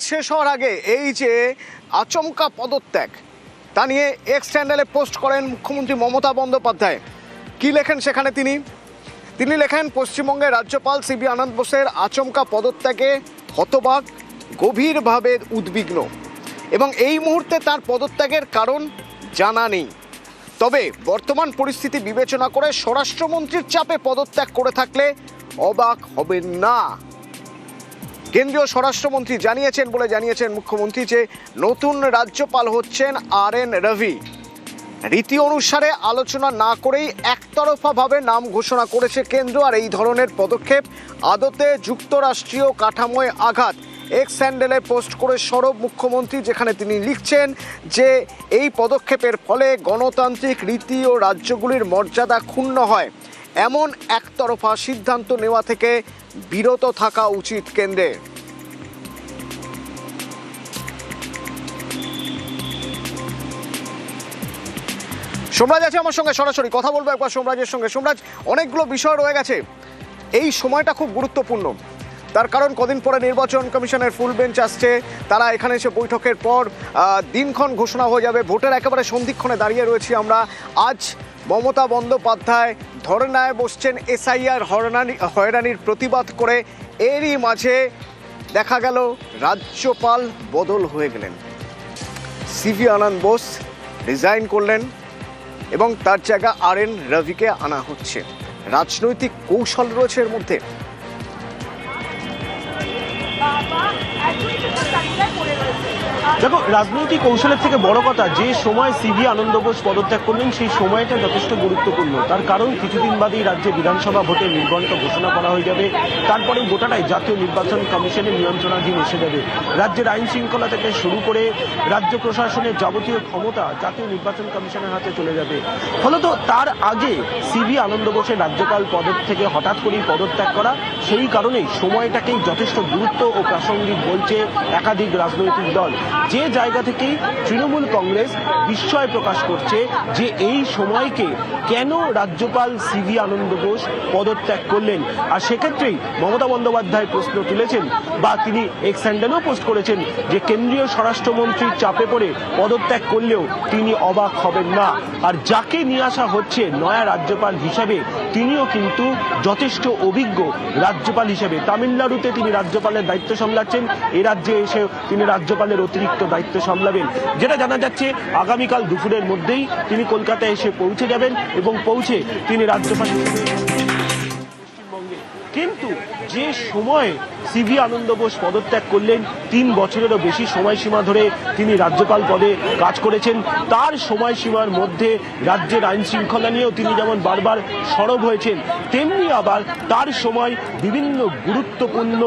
শেষ হওয়ার আগে এই যে আচমকা পদত্যাগ তা নিয়ে এক্স চ্যানেলে পোস্ট করেন মুখ্যমন্ত্রী মমতা বন্দ্যোপাধ্যায়। কি লেখেন সেখানে তিনি লেখেন, পশ্চিমবঙ্গের রাজ্যপাল সিবি আনন্দ বোসের আচমকা পদত্যাগে হতবাক, গভীরভাবে উদ্বিগ্ন এবং এই মুহূর্তে তার পদত্যাগের কারণ জানা নেই। তবে বর্তমান পরিস্থিতি বিবেচনা করে স্বরাষ্ট্রমন্ত্রীর চাপে পদত্যাগ করে থাকলে অবাক হবেন না। কেন্দ্রীয় স্বরাষ্ট্রমন্ত্রী জানিয়েছেন মুখ্যমন্ত্রী যে নতুন রাজ্যপাল হচ্ছেন RN রবি। রীতি অনুসারে আলোচনা না করেই একতরফাভাবে নাম ঘোষণা করেছে কেন্দ্র। আর এই ধরনের পদক্ষেপ আদতে যুক্তরাষ্ট্রীয় কাঠামোয় আঘাত। এক্স হ্যান্ডেলে পোস্ট করে সরব মুখ্যমন্ত্রী, যেখানে তিনি লিখছেন যে এই পদক্ষেপের ফলে গণতান্ত্রিক রীতি ও রাজ্যগুলির মর্যাদা ক্ষুণ্ণ হয়। এমন একতরফা সিদ্ধান্ত নেওয়া থেকে বিরত থাকা উচিত কেন্দ্রের। সোমরাজ আছে আমার সঙ্গে, সরাসরি কথা বলবো একবার সোমরাজের সঙ্গে। সোমরাজ, অনেকগুলো বিষয় রয়ে গেছে, এই সময়টা খুব গুরুত্বপূর্ণ। তার কারণ কদিন পরে নির্বাচন কমিশনের ফুল বেঞ্চ আসছে, তারা এখানে এসে বৈঠকের পর দিনক্ষণ ঘোষণা হয়ে যাবে। ভোটের একেবারে সন্ধিক্ষণে দাঁড়িয়ে রয়েছি আমরা। আজ মমতা বন্দ্যোপাধ্যায় ধর্নায় বসছেন SIR হয়রানির প্রতিবাদ করে। এরই মাঝে দেখা গেল রাজ্যপাল বদল হয়ে গেলেন। সিভি আনন্দ বোস রিজাইন করলেন এবং তার জায়গা RN রবিকে আনা হচ্ছে। রাজনৈতিক কৌশল রয়েছে এর মধ্যে। দেখো, রাজনৈতিক কৌশলের থেকে বড় কথা, যে সময় সিভি আনন্দ বোস পদত্যাগ করলেন সেই সময়টা যথেষ্ট গুরুত্বপূর্ণ। তার কারণ কিছুদিন বাদেই রাজ্যে বিধানসভা ভোটের নির্ঘণ্ট ঘোষণা করা হয়ে যাবে। তারপরে গোটাটাই জাতীয় নির্বাচন কমিশনের নিয়ন্ত্রণাধীন এসে যাবে। রাজ্যের আইন শৃঙ্খলা থেকে শুরু করে রাজ্য প্রশাসনের যাবতীয় ক্ষমতা জাতীয় নির্বাচন কমিশনের হাতে চলে যাবে। ফলত তার আগে সিভি আনন্দ বোসের রাজ্যপাল পদের থেকে হঠাৎ করেই পদত্যাগ করা, সেই কারণেই সময়টাকেই যথেষ্ট গুরুত্ব ও প্রাসঙ্গিক বলছে একাধিক রাজনৈতিক দল। যে জায়গা থেকেই তৃণমূল কংগ্রেস বিস্ময় প্রকাশ করছে যে এই সময়কে কেন রাজ্যপাল সিভি আনন্দ বোস পদত্যাগ করলেন। আর সেক্ষেত্রেই মমতা বন্দ্যোপাধ্যায় প্রশ্ন তুলেছেন, বা তিনি এক্স হ্যান্ডেলেও পোস্ট করেছেন যে কেন্দ্রীয় স্বরাষ্ট্রমন্ত্রীর চাপে পড়ে পদত্যাগ করলেও তিনি অবাক হবেন না। আর যাকে নিয়ে আসা হচ্ছে নয়া রাজ্যপাল হিসাবে, তিনিও কিন্তু যথেষ্ট অভিজ্ঞ রাজ্যপাল হিসেবে। তামিলনাড়ুতে তিনি রাজ্যপালের দায়িত্ব সামলাচ্ছেন, এ রাজ্যে এসে তিনি রাজ্যপালের অতিরিক্ত দায়িত্ব সামলাবেন। যেটা জানা যাচ্ছে আগামীকাল দুপুরের মধ্যেই তিনি কলকাতায় এসে পৌঁছে যাবেন এবং পৌঁছে তিনি রাজ্যপাল হিসেবে পশ্চিমবঙ্গে। কিন্তু যে সময়ে সিভি আনন্দ বোস পদত্যাগ করলেন, 3 বছরেরও বেশি সময়সীমা ধরে তিনি রাজ্যপাল পদে কাজ করেছেন। তার সময়সীমার মধ্যে রাজ্যের আইন শৃঙ্খলা নিয়েও তিনি যেমন বারবার সরব হয়েছেন, তেমনি আবার তার সময় বিভিন্ন গুরুত্বপূর্ণ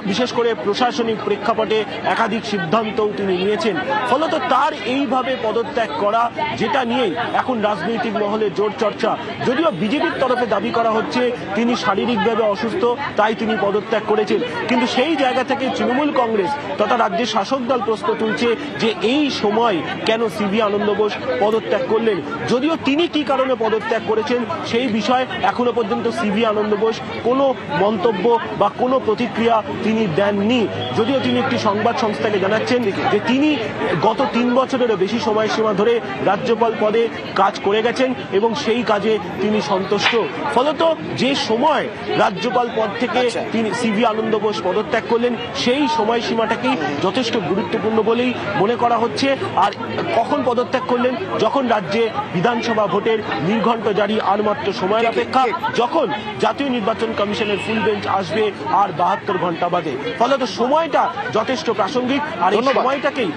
বিশেষ করে প্রশাসনিক প্রেক্ষাপটে একাধিক সিদ্ধান্তও তিনি নিয়েছেন। ফলত তার এইভাবে পদত্যাগ করা, যেটা নিয়েই এখন রাজনৈতিক মহলে জোর চর্চা। যদিও বিজেপির তরফে দাবি করা হচ্ছে তিনি শারীরিকভাবে অসুস্থ, তাই তিনি পদত্যাগ করেছেন। কিন্তু সেই জায়গা থেকে তৃণমূল কংগ্রেস তথা রাজ্যের শাসক দল প্রশ্ন তুলছে যে এই সময় কেন সিভি আনন্দ বোস পদত্যাগ করলেন। যদিও তিনি কি কারণে পদত্যাগ করেছেন সেই বিষয়ে এখনো পর্যন্ত সিভি আনন্দ বোস কোনো মন্তব্য বা কোনো প্রতিক্রিয়া তিনি দেননি। যদিও তিনি একটি সংবাদ সংস্থাকে জানাচ্ছেন যে তিনি গত 3 বছরেরও বেশি সময়সীমা ধরে রাজ্যপাল পদে কাজ করে গেছেন এবং সেই কাজে তিনি সন্তুষ্ট। ফলত যে সময় রাজ্যপাল পদ থেকে তিনি সিভি আনন্দ বোস পদত্যাগ করলেন, সেই সময়সীমাটাকেই যথেষ্ট গুরুত্বপূর্ণ বলেই মনে করা হচ্ছে। আর কখন পদত্যাগ করলেন? যখন রাজ্যে বিধানসভা ভোটের নির্ঘণ্ট জারি, আর মাত্র সময়ের অপেক্ষা, যখন জাতীয় নির্বাচন কমিশনের ফুল বেঞ্চ আসবে আর 72 ঘন্টা বাদে। ফলত সময়টা যথেষ্ট প্রাসঙ্গিক, আর এই সময়টাকেই